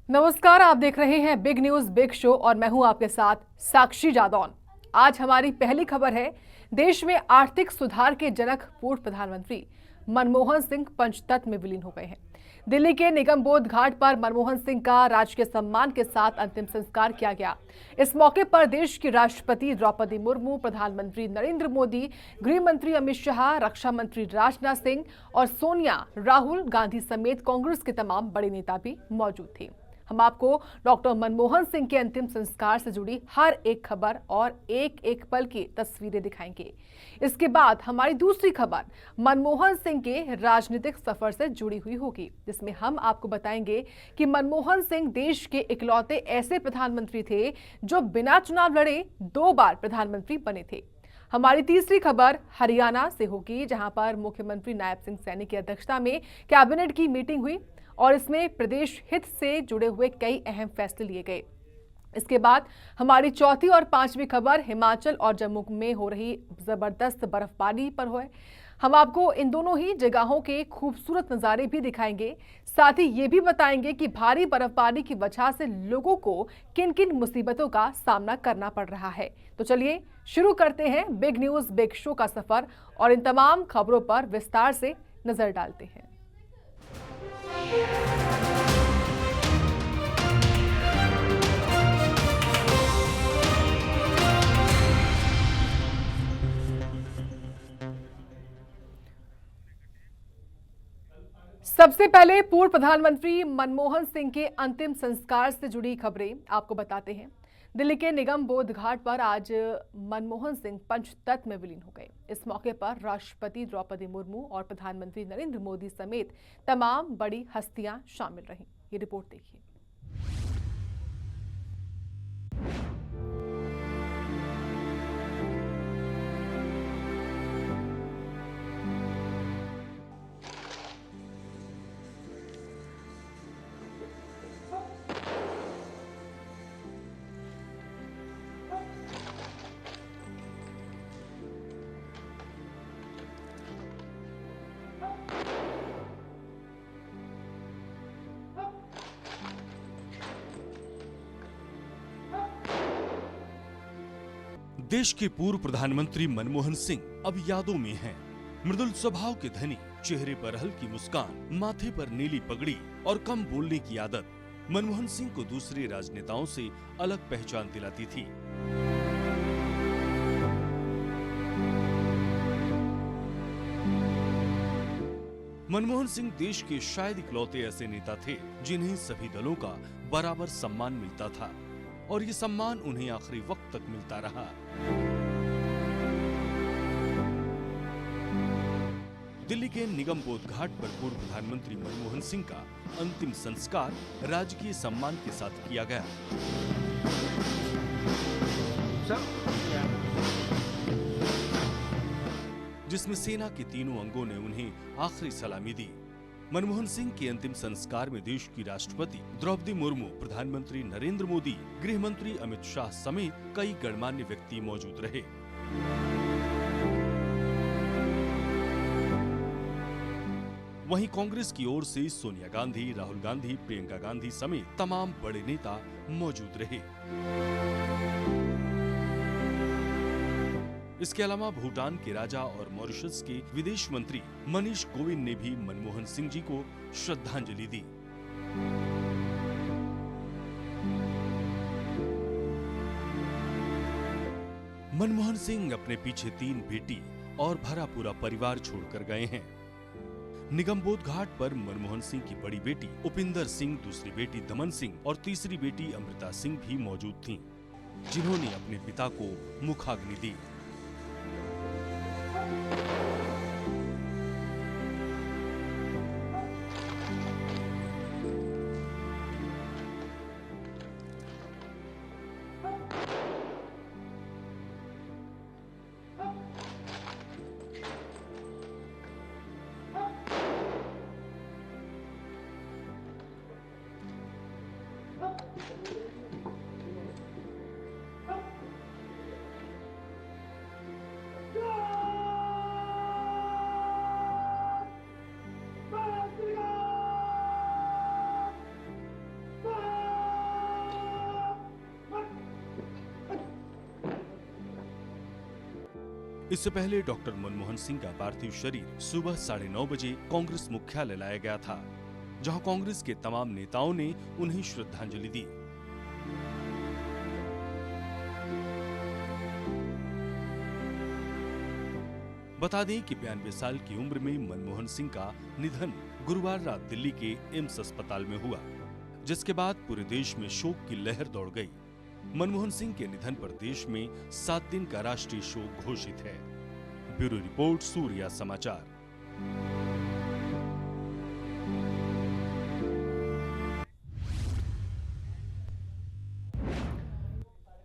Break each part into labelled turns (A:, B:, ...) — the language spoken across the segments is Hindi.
A: नमस्कार, आप देख रहे हैं बिग न्यूज बिग शो और मैं हूं आपके साथ साक्षी जादौन। आज हमारी पहली खबर है, देश में आर्थिक सुधार के जनक पूर्व प्रधानमंत्री मनमोहन सिंह पंचतत्व में विलीन हो गए हैं। दिल्ली के निगम बोध घाट पर मनमोहन सिंह का राजकीय सम्मान के साथ अंतिम संस्कार किया गया। इस मौके पर देश की राष्ट्रपति द्रौपदी मुर्मू, प्रधानमंत्री नरेंद्र मोदी, गृह मंत्री अमित शाह, रक्षा मंत्री राजनाथ सिंह और सोनिया, राहुल गांधी समेत कांग्रेस के तमाम बड़े नेता भी मौजूद थे। हम आपको डॉक्टर मनमोहन सिंह के अंतिम संस्कार से जुड़ी हर एक खबर और एक एक पल की तस्वीरें दिखाएंगे। इसके बाद हमारी दूसरी खबर मनमोहन सिंह के राजनीतिक सफर से जुड़ी हुई होगी, जिसमें हम आपको बताएंगे कि मनमोहन सिंह देश के इकलौते ऐसे प्रधानमंत्री थे जो बिना चुनाव लड़े 2 बार प्रधानमंत्री बने थे। हमारी तीसरी खबर हरियाणा से होगी, जहां पर मुख्यमंत्री नायब सिंह सैनी की अध्यक्षता में कैबिनेट की मीटिंग हुई और इसमें प्रदेश हित से जुड़े हुए कई अहम फैसले लिए गए। इसके बाद हमारी चौथी और पांचवी खबर हिमाचल और जम्मू में हो रही जबरदस्त बर्फबारी पर है। हम आपको इन दोनों ही जगहों के खूबसूरत नज़ारे भी दिखाएंगे, साथ ही ये भी बताएंगे कि भारी बर्फबारी की वजह से लोगों को किन किन मुसीबतों का सामना करना पड़ रहा है। तो चलिए शुरू करते हैं बिग न्यूज बिग शो का सफर और इन तमाम खबरों पर विस्तार से नजर डालते हैं। सबसे पहले पूर्व प्रधानमंत्री मनमोहन सिंह के अंतिम संस्कार से जुड़ी खबरें आपको बताते हैं। दिल्ली के निगम बोध घाट पर आज मनमोहन सिंह पंचतत्व में विलीन हो गए। इस मौके पर राष्ट्रपति द्रौपदी मुर्मू और प्रधानमंत्री नरेंद्र मोदी समेत तमाम बड़ी हस्तियां शामिल रहीं। ये रिपोर्ट देखिए।
B: देश के पूर्व प्रधानमंत्री मनमोहन सिंह अब यादों में हैं। मृदुल स्वभाव के धनी, चेहरे पर हल्की मुस्कान, माथे पर नीली पगड़ी और कम बोलने की आदत मनमोहन सिंह को दूसरे राजनेताओं से अलग पहचान दिलाती थी। मनमोहन सिंह देश के शायद इकलौते ऐसे नेता थे जिन्हें सभी दलों का बराबर सम्मान मिलता था और ये सम्मान उन्हें आखिरी वक्त तक मिलता रहा। दिल्ली के निगम बोध घाट पर पूर्व प्रधानमंत्री मनमोहन सिंह का अंतिम संस्कार राजकीय सम्मान के साथ किया गया। जिसमें सेना के तीनों अंगों ने उन्हें आखिरी सलामी दी। मनमोहन सिंह के अंतिम संस्कार में देश की राष्ट्रपति द्रौपदी मुर्मू, प्रधानमंत्री नरेंद्र मोदी, गृह मंत्री अमित शाह समेत कई गणमान्य व्यक्ति मौजूद रहे। वहीं कांग्रेस की ओर से सोनिया गांधी, राहुल गांधी, प्रियंका गांधी समेत तमाम बड़े नेता मौजूद रहे। इसके अलावा भूटान के राजा और मॉरिशस के विदेश मंत्री मनीष गोविंद ने भी मनमोहन सिंह जी को श्रद्धांजलि दी। मनमोहन सिंह अपने पीछे 3 बेटी और भरा पूरा परिवार छोड़कर गए हैं। निगम बोध घाट पर मनमोहन सिंह की बड़ी बेटी उपिंदर सिंह, दूसरी बेटी दमन सिंह और तीसरी बेटी अमृता सिंह भी मौजूद थीं, जिन्होंने अपने पिता को मुखाग्नि दी। इससे पहले डॉक्टर मनमोहन सिंह का पार्थिव शरीर सुबह 9:30 बजे कांग्रेस मुख्यालय लाया गया था, जहां कांग्रेस के तमाम नेताओं ने उन्हें श्रद्धांजलि दी। बता दें कि 92 साल की उम्र में मनमोहन सिंह का निधन गुरुवार रात दिल्ली के एम्स अस्पताल में हुआ, जिसके बाद पूरे देश में शोक की लहर दौड़ गई। मनमोहन सिंह के निधन पर देश में 7 दिन का राष्ट्रीय शोक घोषित है। ब्यूरो रिपोर्ट, सूर्या समाचार।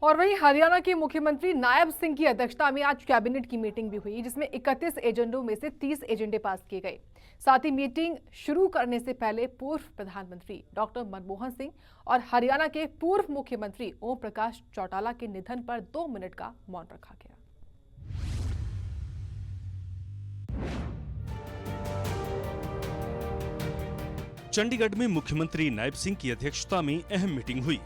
A: और वहीं हरियाणा के मुख्यमंत्री नायब सिंह की अध्यक्षता में आज कैबिनेट की मीटिंग भी हुई, जिसमें 31 एजेंडों में से 30 एजेंडे पास किए गए। साथ ही मीटिंग शुरू करने से पहले पूर्व प्रधानमंत्री डॉक्टर मनमोहन सिंह और हरियाणा के पूर्व मुख्यमंत्री ओम प्रकाश चौटाला के निधन पर 2 मिनट का मौन रखा गया।
B: चंडीगढ़ में मुख्यमंत्री नायब सिंह की अध्यक्षता में अहम मीटिंग हुई।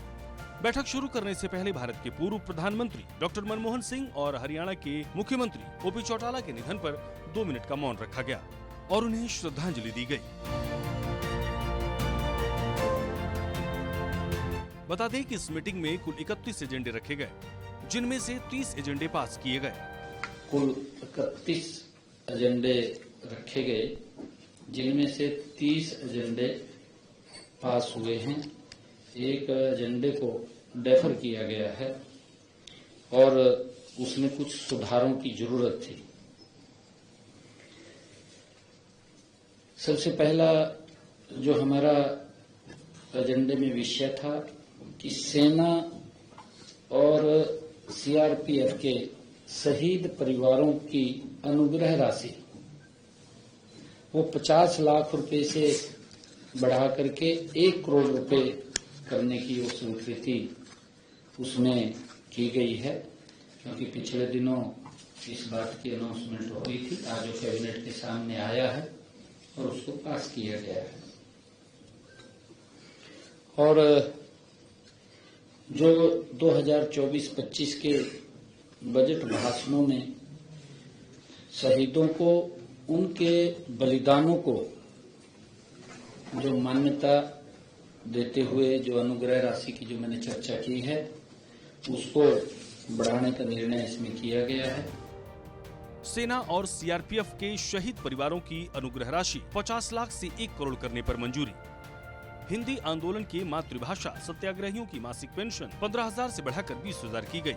B: बैठक शुरू करने से पहले भारत के पूर्व प्रधानमंत्री डॉक्टर मनमोहन सिंह और हरियाणा के मुख्यमंत्री ओपी चौटाला के निधन पर 2 मिनट का मौन रखा गया और उन्हें श्रद्धांजलि दी गई। बता दें कि इस मीटिंग में कुल 31 एजेंडे रखे गए, जिनमें से 30 एजेंडे पास किए गए।
C: कुल 31 एजेंडे रखे गए, जिनमें से 30 एजेंडे पास हुए हैं। एक एजेंडे को डेफर किया गया है और उसमें कुछ सुधारों की जरूरत थी। सबसे पहला जो हमारा एजेंडे में विषय था कि सेना और सीआरपीएफ के शहीद परिवारों की अनुग्रह राशि वो 50 लाख रुपए से बढ़ा करके 1 करोड़ रुपए करने की वो स्वीकृति उसमें की गई है, क्योंकि पिछले दिनों इस बात की अनाउंसमेंट हो गई थी। आज वो कैबिनेट के सामने आया है और उसको पास किया गया है। और जो 2024-25 के बजट भाषणों में शहीदों को, उनके बलिदानों को जो मान्यता देते हुए जो अनुग्रह राशि की जो मैंने चर्चा की है, उसको बढ़ाने का निर्णय इसमें किया गया है।
B: सेना और सीआरपीएफ के शहीद परिवारों की अनुग्रह राशि 50 लाख से 1 करोड़ करने पर मंजूरी। हिंदी आंदोलन के मातृभाषा सत्याग्रहियों की मासिक पेंशन 15,000 से बढ़ाकर 20,000 की गई।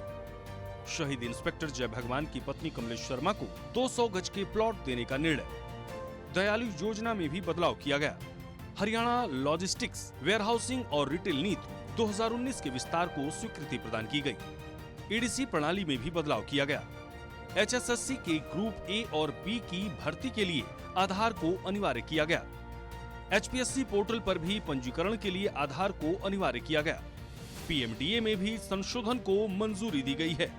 B: शहीद इंस्पेक्टर जय भगवान की पत्नी कमलेश शर्मा को 200 गज के प्लॉट देने का निर्णय। दयालु योजना में भी बदलाव किया गया। हरियाणा लॉजिस्टिक्स, वेयरहाउसिंग और रिटेल नीति 2019 के विस्तार को स्वीकृति प्रदान की गई। ईडीसी प्रणाली में भी बदलाव किया गया। एचएसएससी के ग्रुप ए और बी की भर्ती के लिए आधार को अनिवार्य किया गया। एचपीएससी पोर्टल पर भी पंजीकरण के लिए आधार को अनिवार्य किया गया। पीएमडीए में भी संशोधन को मंजूरी दी गई है।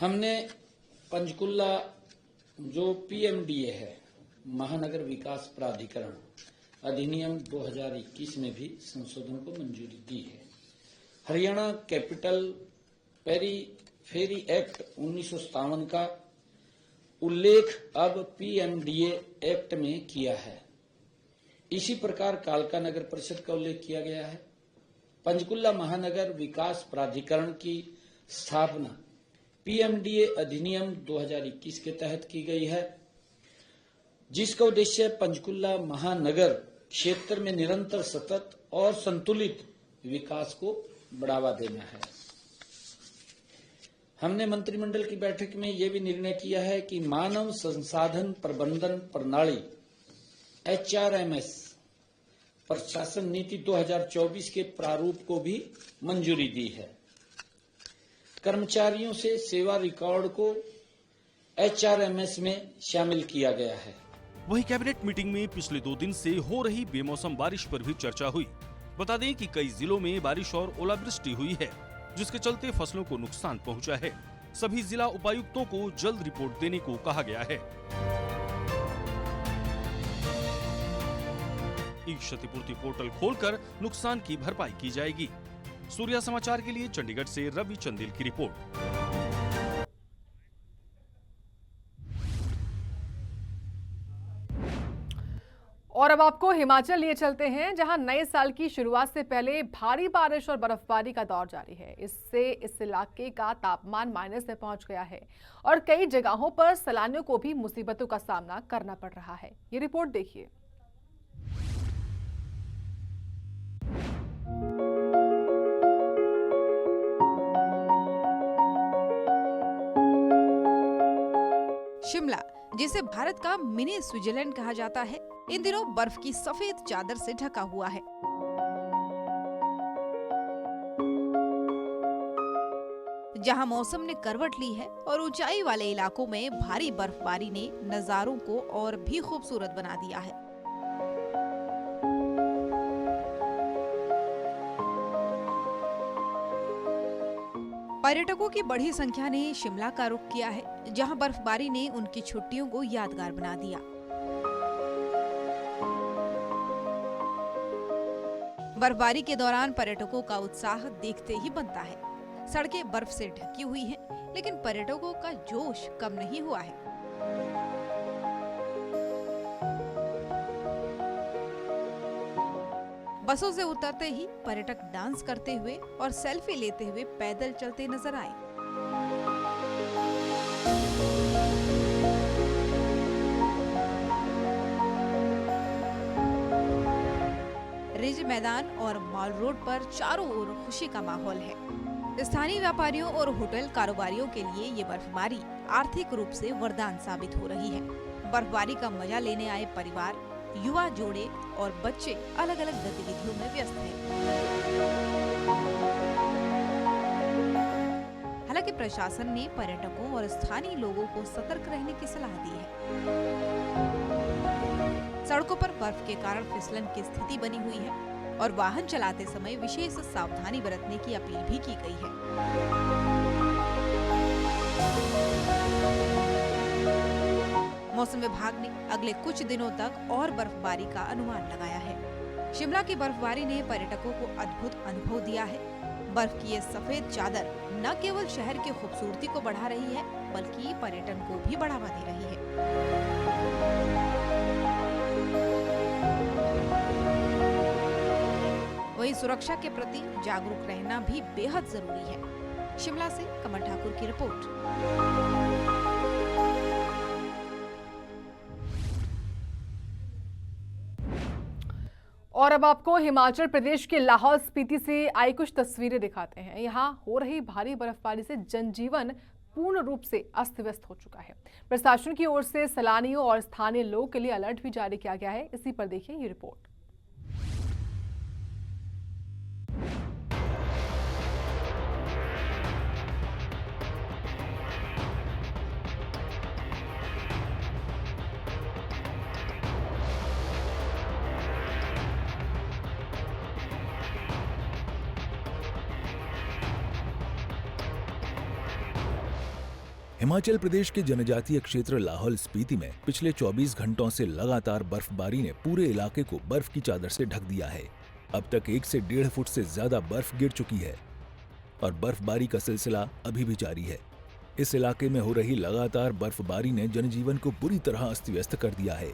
C: हमने पंचकुला जो पीएमडीए है, महानगर विकास प्राधिकरण अधिनियम 2021 में भी संशोधन को मंजूरी दी है। हरियाणा कैपिटल पेरीफेरी एक्ट 1957 का उल्लेख अब पीएमडीए एक्ट में किया है। इसी प्रकार कालका नगर परिषद का उल्लेख किया गया है। पंचकुला महानगर विकास प्राधिकरण की स्थापना पीएमडीए अधिनियम 2021 के तहत की गई है, जिसका उद्देश्य पंचकुला महानगर क्षेत्र में निरंतर, सतत और संतुलित विकास को बढ़ावा देना है। हमने मंत्रिमंडल की बैठक में यह भी निर्णय किया है कि मानव संसाधन प्रबंधन प्रणाली HRMS प्रशासन नीति 2024 के प्रारूप को भी मंजूरी दी है। कर्मचारियों से सेवा रिकॉर्ड को HRMS में शामिल किया गया है।
B: वहीं कैबिनेट मीटिंग में पिछले 2 दिन से हो रही बेमौसम बारिश पर भी चर्चा हुई। बता दें कि कई जिलों में बारिश और ओलावृष्टि हुई है, जिसके चलते फसलों को नुकसान पहुंचा है। सभी जिला उपायुक्तों को जल्द रिपोर्ट देने को कहा गया है। ई क्षतिपूर्ति पोर्टल खोलकर नुकसान की भरपाई की जाएगी। सूर्या समाचार के लिए चंडीगढ़ से रवि चंदेल की रिपोर्ट।
A: अब आपको हिमाचल लिए चलते हैं, जहां नए साल की शुरुआत से पहले भारी बारिश और बर्फबारी का दौर जारी है। इससे इस इलाके का तापमान माइनस में पहुंच गया है और कई जगहों पर सैलानियों को भी मुसीबतों का सामना करना पड़ रहा है। ये रिपोर्ट देखिए।
D: शिमला, जिसे भारत का मिनी स्विट्जरलैंड कहा जाता है, इन दिनों बर्फ की सफेद चादर से ढका हुआ है। जहां मौसम ने करवट ली है और ऊंचाई वाले इलाकों में भारी बर्फबारी ने नजारों को और भी खूबसूरत बना दिया है। पर्यटकों की बड़ी संख्या ने शिमला का रुख किया है, जहां बर्फबारी ने उनकी छुट्टियों को यादगार बना दिया। बर्फबारी के दौरान पर्यटकों का उत्साह देखते ही बनता है। सड़कें बर्फ से ढकी हुई हैं, लेकिन पर्यटकों का जोश कम नहीं हुआ है। बसों से उतरते ही पर्यटक डांस करते हुए और सेल्फी लेते हुए पैदल चलते नजर आए। रिज मैदान और मॉल रोड पर चारों ओर खुशी का माहौल है। स्थानीय व्यापारियों और होटल कारोबारियों के लिए ये बर्फबारी आर्थिक रूप से वरदान साबित हो रही है। बर्फबारी का मजा लेने आए परिवार, युवा जोड़े और बच्चे अलग अलग गतिविधियों में व्यस्त हैं। हालांकि प्रशासन ने पर्यटकों और स्थानीय लोगों को सतर्क रहने की सलाह दी है। सड़कों पर बर्फ के कारण फिसलन की स्थिति बनी हुई है और वाहन चलाते समय विशेष सावधानी बरतने की अपील भी की गई है। मौसम विभाग ने अगले कुछ दिनों तक और बर्फबारी का अनुमान लगाया है। शिमला की बर्फबारी ने पर्यटकों को अद्भुत अनुभव दिया है। बर्फ की ये सफेद चादर न केवल शहर की खूबसूरती को बढ़ा रही है, बल्कि पर्यटन को भी बढ़ावा दे रही है। वहीं सुरक्षा के प्रति जागरूक रहना भी बेहद जरूरी है। शिमला से कमल ठाकुर की रिपोर्ट।
A: और अब आपको हिमाचल प्रदेश के लाहौल स्पीति से आई कुछ तस्वीरें दिखाते हैं। यहाँ हो रही भारी बर्फबारी से जनजीवन पूर्ण रूप से अस्त व्यस्त हो चुका है। प्रशासन की ओर से सैलानियों और स्थानीय लोगों के लिए अलर्ट भी जारी किया गया है। इसी पर देखिए ये रिपोर्ट।
E: हिमाचल प्रदेश के जनजातीय क्षेत्र लाहौल स्पीति में पिछले 24 घंटों से लगातार बर्फबारी ने पूरे इलाके को बर्फ की चादर से ढक दिया है। अब तक 1 से 1.5 फुट से ज्यादा बर्फ गिर चुकी है और बर्फबारी का सिलसिला अभी भी जारी है। इस इलाके में हो रही लगातार बर्फबारी ने जनजीवन को बुरी तरह अस्त व्यस्त कर दिया है।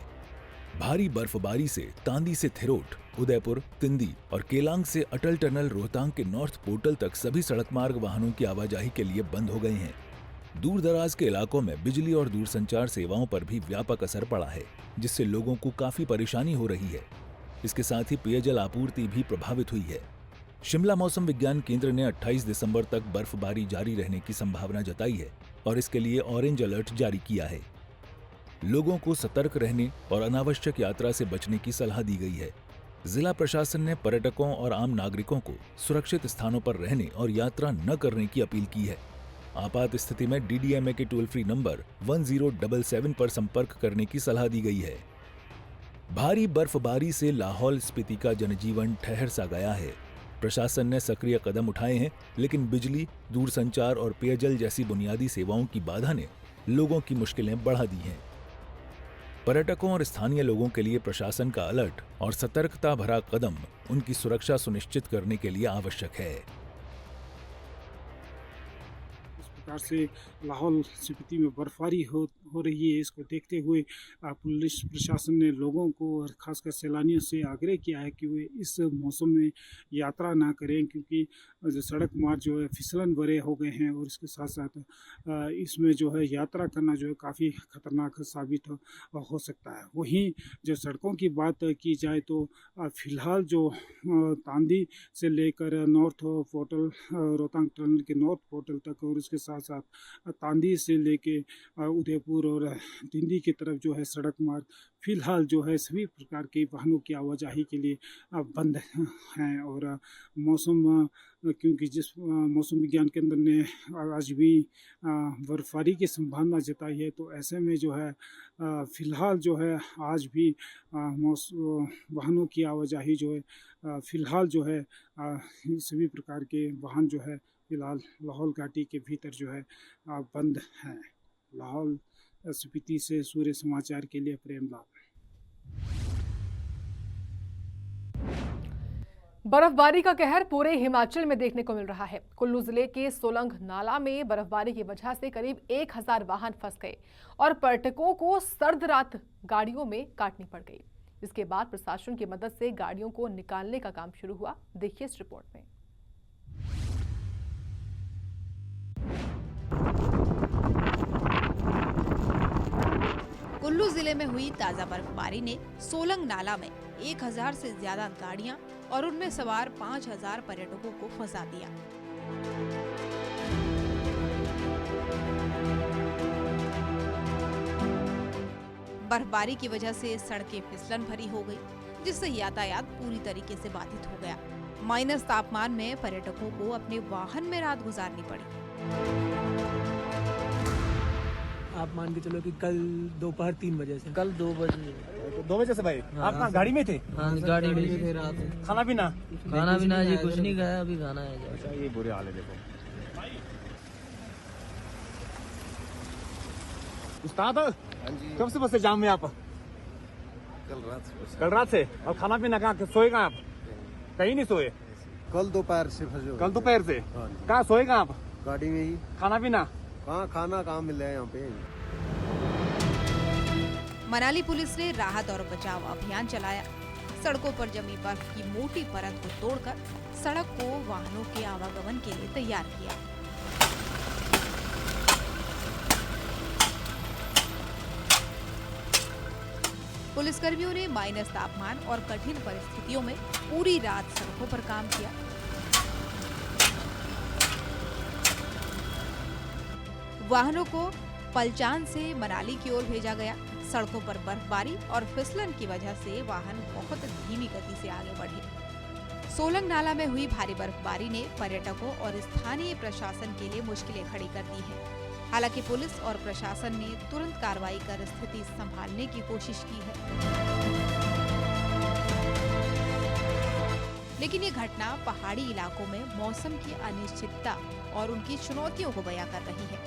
E: भारी बर्फबारी से तांदी से थिरोट, उदयपुर, तिंदी और केलांग से अटल टनल रोहतांग के नॉर्थ पोर्टल तक सभी सड़क मार्ग वाहनों की आवाजाही के लिए बंद हो गए हैं। दूर दराज के इलाकों में बिजली और दूरसंचार सेवाओं पर भी व्यापक असर पड़ा है, जिससे लोगों को काफी परेशानी हो रही है। इसके साथ ही पेयजल आपूर्ति भी प्रभावित हुई है। शिमला मौसम विज्ञान केंद्र ने 28 दिसंबर तक बर्फबारी जारी रहने की संभावना जताई है और इसके लिए ऑरेंज अलर्ट जारी किया है। लोगों को सतर्क रहने और अनावश्यक यात्रा से बचने की सलाह दी गई है। जिला प्रशासन ने पर्यटकों और आम नागरिकों को सुरक्षित स्थानों पर रहने और यात्रा न करने की अपील की है। आपात स्थिति में DDMA के टोल फ्री नंबर 1077 पर संपर्क करने की सलाह दी गई है। भारी बर्फबारी से लाहौल स्पीति का जनजीवन ठहर सा गया है। प्रशासन ने सक्रिय कदम उठाए हैं, लेकिन बिजली, दूरसंचार और पेयजल जैसी बुनियादी सेवाओं की बाधा ने लोगों की मुश्किलें बढ़ा दी हैं। पर्यटकों और स्थानीय लोगों के लिए प्रशासन का अलर्ट और सतर्कता भरा कदम उनकी सुरक्षा सुनिश्चित करने के लिए आवश्यक है।
F: प्रकार से लाहौल स्पीति में बर्फबारी हो रही है, इसको देखते हुए पुलिस प्रशासन ने लोगों को और खासकर सैलानियों से आग्रह किया है कि वे इस मौसम में यात्रा ना करें, क्योंकि जो सड़क मार्ग जो है फिसलन भरे हो गए हैं और इसके साथ साथ इसमें जो है यात्रा करना जो है काफ़ी खतरनाक साबित हो सकता है। वहीं जो सड़कों की बात की जाए तो फिलहाल जो तांदी से लेकर नॉर्थ पोर्टल रोहतांग टनल के नॉर्थ पोर्टल तक और उसके साथ साथ तांदी से लेके उदयपुर और दिंडी की तरफ जो है सड़क मार्ग फिलहाल जो है सभी प्रकार के वाहनों की आवाजाही के लिए बंद हैं। और मौसम क्योंकि जिस मौसम विज्ञान केंद्र ने आज भी बर्फबारी की संभावना जताई है, तो ऐसे में जो है फिलहाल जो है आज भी वाहनों की आवाजाही जो है फिलहाल जो है सभी प्रकार के वाहन जो है फिलहाल लाहौल घाटी के भीतर जो है बंद हैं। लाहौल स्पीति से सूर्य समाचार के लिए प्रेमलाल।
A: बर्फबारी का कहर पूरे हिमाचल में देखने को मिल रहा है। कुल्लू जिले के सोलंग नाला में बर्फबारी की वजह से करीब 1000 वाहन फंस गए और पर्यटकों को सर्द रात गाड़ियों में काटनी पड़ गई। इसके बाद प्रशासन की मदद से गाड़ियों को निकालने का काम शुरू हुआ। देखिए इस रिपोर्ट में।
D: कुल्लू जिले में हुई ताजा बर्फबारी ने सोलंग नाला में 1000 से ज्यादा गाड़ियां और उनमें सवार 5000 पर्यटकों को फंसा दिया। बर्फबारी की वजह से सड़कें फिसलन भरी हो गई, जिससे यातायात पूरी तरीके से बाधित हो गया। माइनस तापमान में पर्यटकों को अपने वाहन में रात गुजारनी पड़ी।
G: आप मान के चलो कि कल दोपहर 3 बजे से।
H: कल 2 बजे।
G: 2 बजे से भाई आप कहाँ गाड़ी में थे?
H: हाँ गाड़ी में थे रात में।
G: खाना पीना
H: जी कुछ नहीं खाया, अभी खाना है।
G: अच्छा ये बुरे हाल है। देखो उस्ताद कब से बसे जाम में आप? कल रात से। और खाना पीना कहाँ सोए कहाँ आप? कहीं नहीं सोए?
I: कल दोपहर से फंसे।
G: कल दोपहर से कहाँ सोए कहाँ आप?
I: गाड़ी में ही।
G: खाना पीना
I: कहाँ मिल रहा है यहाँ पे?
D: मनाली पुलिस ने राहत और बचाव अभियान चलाया। सड़कों पर जमी बर्फ की मोटी परत को तोड़कर सड़क को वाहनों के आवागमन के लिए तैयार किया। पुलिसकर्मियों ने माइनस तापमान और कठिन परिस्थितियों में पूरी रात सड़कों पर काम किया। वाहनों को पलचान से मनाली की ओर भेजा गया। सड़कों पर बर्फबारी और फिसलन की वजह से वाहन बहुत धीमी गति से आगे बढ़े। सोलंग नाला में हुई भारी बर्फबारी ने पर्यटकों और स्थानीय प्रशासन के लिए मुश्किलें खड़ी कर दी हैं। हालांकि पुलिस और प्रशासन ने तुरंत कार्रवाई कर स्थिति संभालने की कोशिश की है, लेकिन ये घटना पहाड़ी इलाकों में मौसम की अनिश्चितता और उनकी चुनौतियों को बयां कर रही है।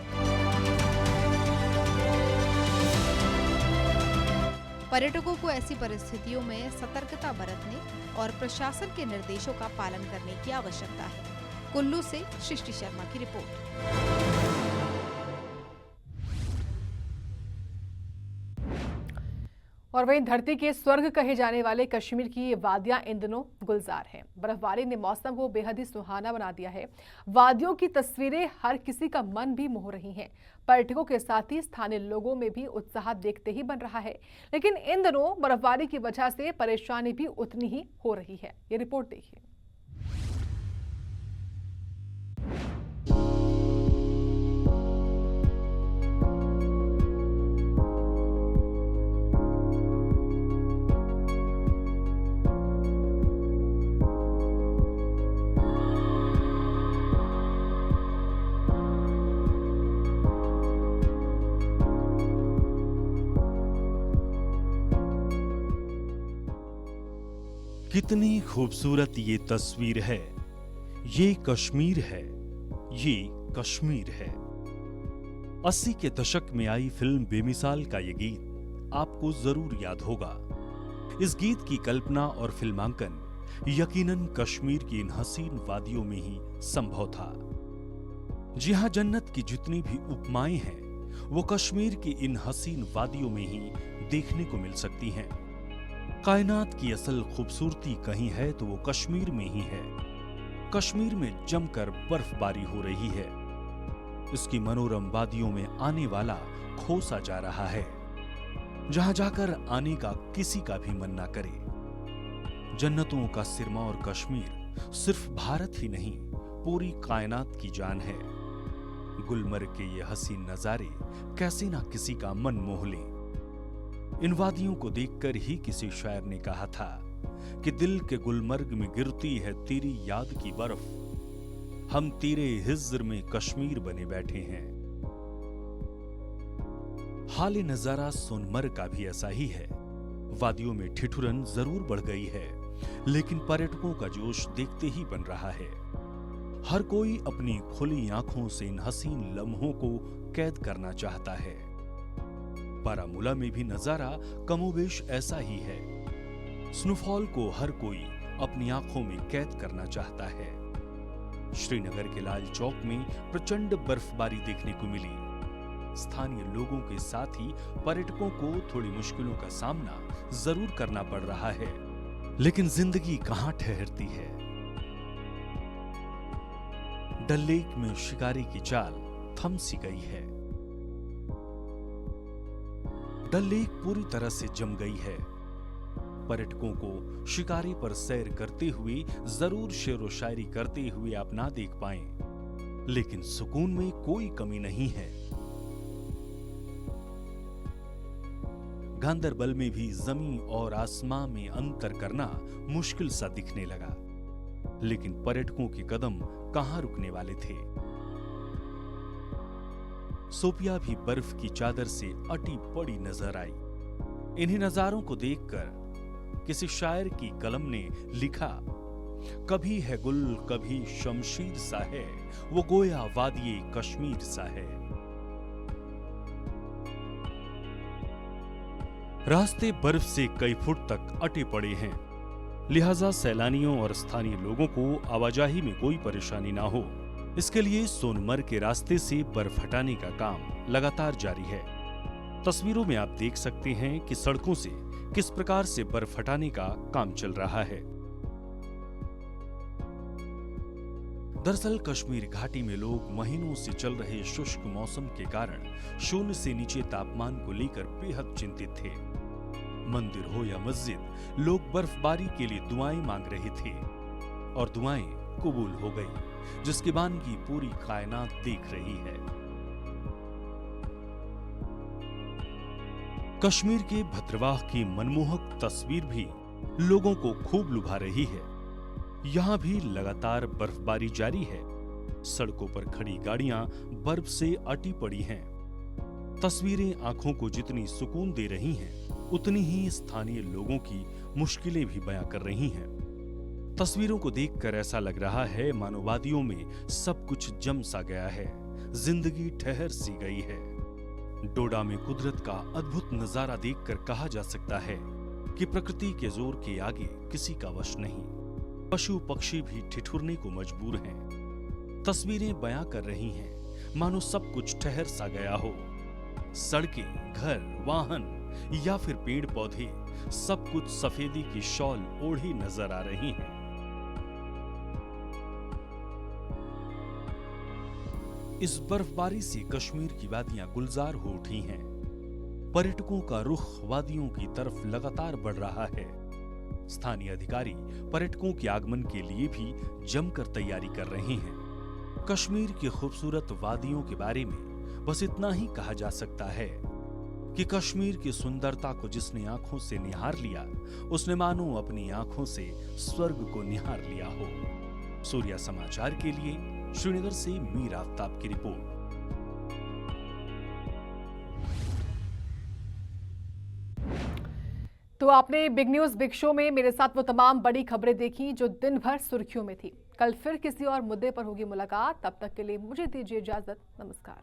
D: पर्यटकों को ऐसी परिस्थितियों में सतर्कता बरतने और प्रशासन के निर्देशों का पालन करने की आवश्यकता है। कुल्लू से सृष्टि शर्मा की रिपोर्ट।
A: और वहीं धरती के स्वर्ग कहे जाने वाले कश्मीर की वादियां इन दिनों गुलजार हैं। बर्फबारी ने मौसम को बेहद ही सुहाना बना दिया है। वादियों की तस्वीरें हर किसी का मन भी मोह रही हैं। पर्यटकों के साथ ही स्थानीय लोगों में भी उत्साह देखते ही बन रहा है। लेकिन इन दिनों बर्फबारी की वजह से परेशानी भी उतनी ही हो रही है। ये रिपोर्ट देखिए।
B: कितनी खूबसूरत ये तस्वीर है। ये कश्मीर है, ये कश्मीर है। 80 के दशक में आई फिल्म बेमिसाल का ये गीत आपको जरूर याद होगा। इस गीत की कल्पना और फिल्मांकन यकीनन कश्मीर की इन हसीन वादियों में ही संभव था। जी हां, जन्नत की जितनी भी उपमाएं हैं वो कश्मीर की इन हसीन वादियों में ही देखने को मिल सकती हैं। कायनात की असल खूबसूरती कहीं है तो वो कश्मीर में ही है। कश्मीर में जमकर बर्फबारी हो रही है। इसकी मनोरम वादियों में आने वाला खोसा जा रहा है, जहां जाकर आने का किसी का भी मन ना करे। जन्नतों का सिरमौर कश्मीर सिर्फ भारत ही नहीं, पूरी कायनात की जान है। गुलमर्ग के ये हसीन नजारे कैसे ना किसी का मन मोह ले। इन वादियों को देखकर ही किसी शायर ने कहा था कि दिल के गुलमर्ग में गिरती है तेरी याद की बर्फ, हम तेरे हिज्र में कश्मीर बने बैठे हैं। हाल नजारा सोनमर्ग का भी ऐसा ही है। वादियों में ठिठुरन जरूर बढ़ गई है, लेकिन पर्यटकों का जोश देखते ही बन रहा है। हर कोई अपनी खुली आंखों से इन हसीन लम्हों को कैद करना चाहता है। बारामूला में भी नजारा कमोबेश ऐसा ही है। स्नोफॉल को हर कोई अपनी आंखों में कैद करना चाहता है। श्रीनगर के लाल चौक में प्रचंड बर्फबारी देखने को मिली। स्थानीय लोगों के साथ ही पर्यटकों को थोड़ी मुश्किलों का सामना जरूर करना पड़ रहा है, लेकिन जिंदगी कहां ठहरती है। डल लेक में शिकारी की चाल थम सी गई है। डल लेक पूरी तरह से जम गई है। पर्यटकों को शिकारी पर सैर करते हुए जरूर शेर व शायरी करते हुए आप ना देख पाएं, लेकिन सुकून में कोई कमी नहीं है। गांदरबल में भी जमीन और आसमां में अंतर करना मुश्किल सा दिखने लगा, लेकिन पर्यटकों के कदम कहां रुकने वाले थे। सोपिया भी बर्फ की चादर से अटी पड़ी नजर आई। इन्हीं नजारों को देखकर किसी शायर की कलम ने लिखा, कभी है गुल कभी शमशीर सा है, वो गोया वादिये कश्मीर सा है। रास्ते बर्फ से कई फुट तक अटे पड़े हैं, लिहाजा सैलानियों और स्थानीय लोगों को आवाजाही में कोई परेशानी ना हो, इसके लिए सोनमर्ग के रास्ते से बर्फ हटाने का काम लगातार जारी है। तस्वीरों में आप देख सकते हैं कि सड़कों से किस प्रकार से बर्फ हटाने का काम चल रहा है। दरअसल कश्मीर घाटी में लोग महीनों से चल रहे शुष्क मौसम के कारण शून्य से नीचे तापमान को लेकर बेहद चिंतित थे। मंदिर हो या मस्जिद, लोग बर्फबारी के लिए दुआएं मांग रहे थे और दुआएं कबूल हो गई, जिसकी वानगी पूरी कायनात देख रही है। कश्मीर के भद्रवाह की मनमोहक तस्वीर भी लोगों को खूब लुभा रही है। यहाँ भी लगातार बर्फबारी जारी है। सड़कों पर खड़ी गाड़ियां बर्फ से अटी पड़ी हैं। तस्वीरें आंखों को जितनी सुकून दे रही हैं, उतनी ही स्थानीय लोगों की मुश्किलें भी बयां कर रही हैं। तस्वीरों को देखकर ऐसा लग रहा है मानो वादियों में सब कुछ जम सा गया है, जिंदगी ठहर सी गई है। डोडा में कुदरत का अद्भुत नजारा देखकर कहा जा सकता है कि प्रकृति के जोर के आगे किसी का वश नहीं। पशु पक्षी भी ठिठुरने को मजबूर हैं। तस्वीरें बयां कर रही हैं मानो सब कुछ ठहर सा गया हो। सड़कें, घर, वाहन या फिर पेड़ पौधे, सब कुछ सफेदी की शॉल ओढ़ी नजर आ रही हैं। इस बर्फबारी से कश्मीर की वादियां गुलजार हो उठी हैं। पर्यटकों का रुख वादियों की तरफ लगातार बढ़ रहा है। स्थानीय अधिकारी पर्यटकों के आगमन के लिए भी जमकर तैयारी कर रहे हैं। कश्मीर की खूबसूरत वादियों के बारे में बस इतना ही कहा जा सकता है कि कश्मीर की सुंदरता को जिसने आंखों से निहार लिया, उसने मानो अपनी आंखों से स्वर्ग को निहार लिया हो। सूर्या समाचार के लिए श्रीनगर से मीर आफ्ताब की रिपोर्ट।
A: तो आपने बिग न्यूज बिग शो में मेरे साथ वो तमाम बड़ी खबरें देखी जो दिन भर सुर्खियों में थी। कल फिर किसी और मुद्दे पर होगी मुलाकात, तब तक के लिए मुझे दीजिए इजाजत। नमस्कार।